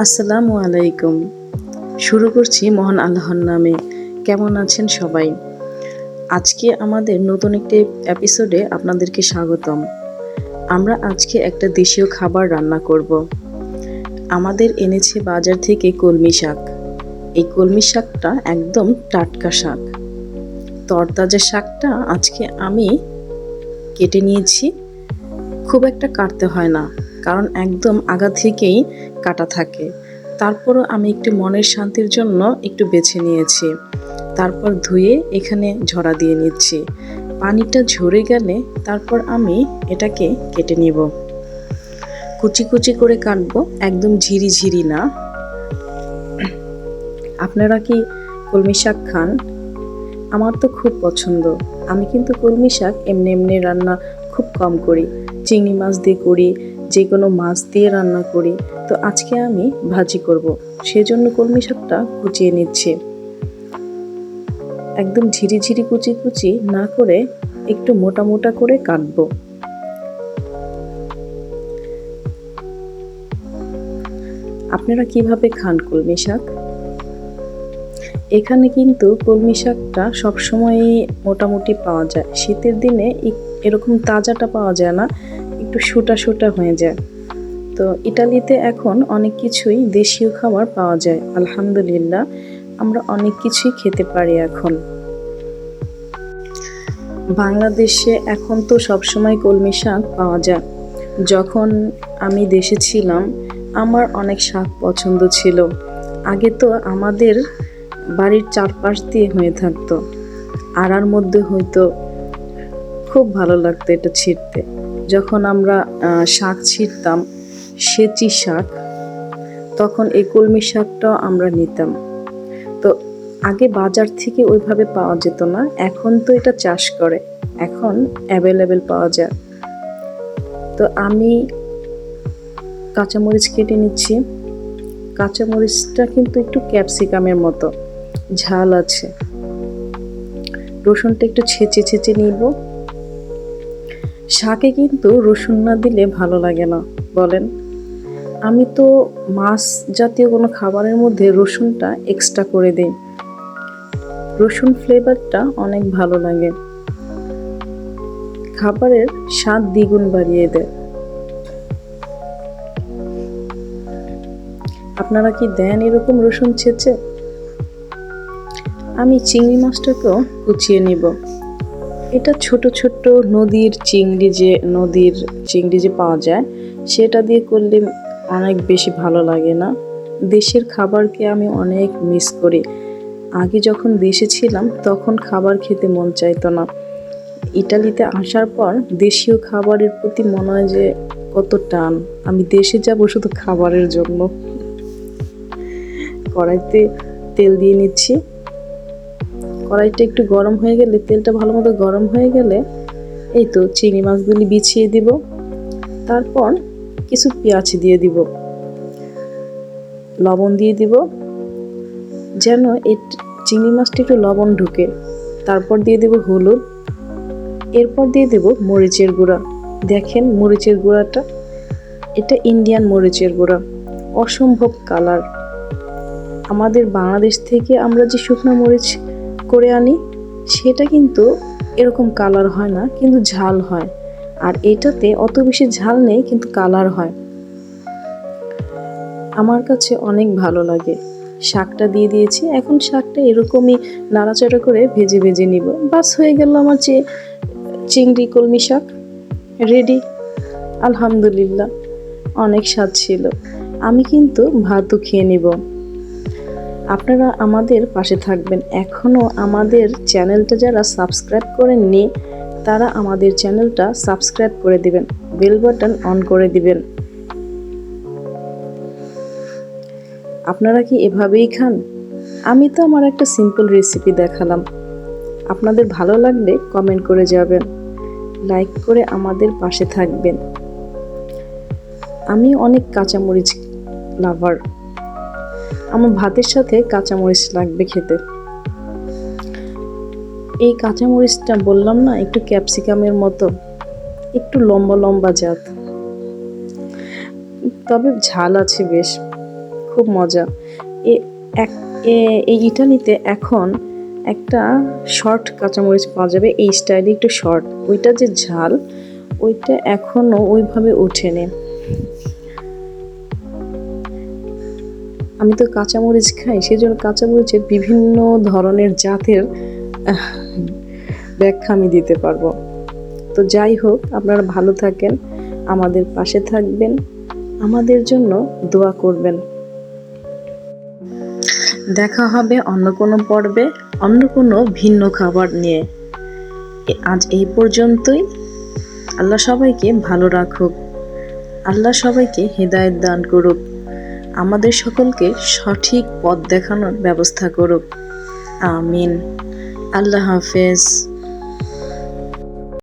আসসালামু আলাইকুম। শুরু করছি মহান আল্লাহর নামে। কেমন আছেন সবাই? আজকে আমাদের নতুন একটি এপিসোডে আপনাদেরকে স্বাগতম। আমরা আজকে একটা দেশীয় খাবার রান্না করব। আমাদের এনেছে বাজার থেকে কলমি শাক। এই কলমি শাকটা একদম টাটকা শাক। তরতাজা শাকটা আজকে আমি কেটে নিয়েছি। খুব একটা কাটতে হয় না, কারণ একদম আগা থেকেই কাটা থাকে। তারপরও আমি একটু মনের শান্তির জন্য একটু বেছে নিয়েছি। তারপর ধুয়ে এখানে ঝরা দিয়ে নিচ্ছি। পানিটা ঝরে গেলে তারপর আমি এটাকে কেটে নিব। কুচি কুচি করে কাটবো, একদম ঝিরি না। আপনারা কি কলমি শাক খান? আমার তো খুব পছন্দ। আমি কিন্তু কলমি শাক এমনি রান্না খুব কম করি। চিংড়ি মাছ দিয়ে করি, যে কোনো মাছ দিয়ে রান্না করি। তো আজকে আমি ভাজি করব, সেজন্য কলমি শাকটা কুচিয়ে নিচ্ছি। একদম ঝিরি কুচি না করে একটু মোটা করে কাটবো। আপনারা কিভাবে খান কলমি শাক? এখানে কিন্তু কলমি শাকটা সবসময়ই মোটামুটি পাওয়া যায়। শীতের দিনে এরকম তাজাটা পাওয়া যায় না, একটু শুটা হয়ে যায়। তো ইটালিতে এখন অনেক কিছুই দেশীয় খাবার পাওয়া যায়। আলহামদুলিল্লাহ, আমরা অনেক কিছুই খেতে পারি এখন। বাংলাদেশে এখন তো সবসময় কলমি শাক পাওয়া যায়। যখন আমি দেশে ছিলাম, আমার অনেক শাক পছন্দ ছিল। আগে তো আমাদের বাড়ির চারপাশ দিয়ে হয়ে থাকতো, আড়ার মধ্যে হয়তো খুব ভালো লাগতো এটা ছিঁড়তে। যখন আমরা শাক ছিঁড়তাম, সেচি শাক, তখন এই কলমি শাকটাও আমরা নিতাম। তো আগে বাজার থেকে ওইভাবে পাওয়া যেত না, এখন তো এটা চাষ করে, এখন অ্যাভেলেবেল পাওয়া যায়। তো আমি কাঁচামরিচ কেটে নিচ্ছি। কাঁচামরিচটা কিন্তু একটু ক্যাপসিকামের মতো ঝাল আছে। রসুনটা একটু ছেঁচে নিব। শাকে কিন্তু রসুন না দিলে ভালো লাগে না, বলেন? আমি তো মাছ জাতীয় কোনো খাবারের মধ্যে রসুনটা এক্সট্রা করে দিই। রসুন ফ্লেভারটা অনেক ভালো লাগে, খাবারের স্বাদ দ্বিগুণ বাড়িয়ে দেয়। আপনারা কি দেন এরকম রসুন ছেঁচে? আমি চিংড়ি মাছটাকেও কুচিয়ে নিব। এটা ছোট নদীর চিংড়ি যে পাওয়া যায়, সেটা দিয়ে করলে অনেক বেশি ভালো লাগে না? দেশের খাবারকে আমি অনেক মিস করি। আগে যখন দেশে ছিলাম তখন খাবার খেতে মন চাইতো না। ইটালিতে আসার পর দেশীয় খাবারের প্রতি মনে হয় যে কত টান। আমি দেশে যাব শুধু খাবারের জন্য। কড়াইতে তেল দিয়ে নিচ্ছি। কড়াইটা একটু গরম হয়ে গেলে, তেলটা ভালো মতো গরম হয়ে গেলে, এই তো চিংড়ি মাছগুলি বিছিয়ে দিব। তারপর কিছু পেঁয়াজ দিয়ে দিব, লবণ দিয়ে দিব, যেন এই চিংড়ি মাছটা একটু লবণ ঢুকে। তারপর দিয়ে দেব হলুদ, এরপর দিয়ে দেব মরিচের গুঁড়া। দেখেন মরিচের গুঁড়াটা, এটা ইন্ডিয়ান মরিচের গুঁড়া, অসম্ভব কালার। আমাদের বাংলাদেশ থেকে আমরা যে শুকনো মরিচ করে আনি, সেটা কিন্তু এরকম কালার হয় না, কিন্তু ঝাল হয়। আর এটাতে অত বেশি ঝাল নেই, কিন্তু কালার হয়। আমার কাছে অনেক ভালো লাগে। শাকটা দিয়ে দিয়েছি। এখন শাকটা এরকমই নাড়াচাড়া করে ভেজে নিব। বাস, হয়ে গেল আমার চিংড়ি কলমি শাক রেডি। আলহামদুলিল্লাহ, অনেক স্বাদ ছিল। আমি কিন্তু ভাতও খেয়ে নিব। আপনারা আমাদের পাশে থাকবেন। এখনও আমাদের চ্যানেলটা যারা সাবস্ক্রাইব করেননি, তারা আমাদের চ্যানেলটা সাবস্ক্রাইব করে দিবেন, বেল বাটন অন করে দিবেন। আপনারা কি এভাবেই খান? আমি তো আমার একটা সিম্পল রেসিপি দেখালাম। আপনাদের ভালো লাগলে কমেন্ট করে যাবেন, লাইক করে আমাদের পাশে থাকবেন। আমি অনেক কাঁচামরিচ লাভার। আমার ভাতের সাথে কাঁচামরিচ লাগবে খেতে। এই কাঁচামরিচটা বললাম না, একটু ক্যাপসিকামের মতো, একটু লম্বা লম্বা জাত, তবে ঝাল আছে বেশ, খুব মজা। এই ইটালিতে এখন একটা শর্ট কাঁচামরিচ পাওয়া যাবে, এই স্টাইলে একটু শর্ট, ওইটা যে ঝাল ওইটা এখনো ওইভাবে ওঠেনি। আমি তো কাঁচামরিচ খাই, সেজন্য কাঁচামরিচের বিভিন্ন ধরনের জাতের ব্যাখ্যা আমি দিতে পারবো। তো যাই হোক, আপনারা ভালো থাকেন, আমাদের পাশে থাকবেন, আমাদের জন্য দোয়া করবেন। দেখা হবে অন্য কোনো পর্বে, অন্য কোনো ভিন্ন খাবার নিয়ে। আজ এই পর্যন্তই। আল্লাহ সবাইকে ভালো রাখুক, আল্লাহ সবাইকে হেদায়েত দান করুক, আমাদের সকলকে সঠিক পথ দেখানোর ব্যবস্থা করুক। আমিন। আল্লাহ হাফেজ।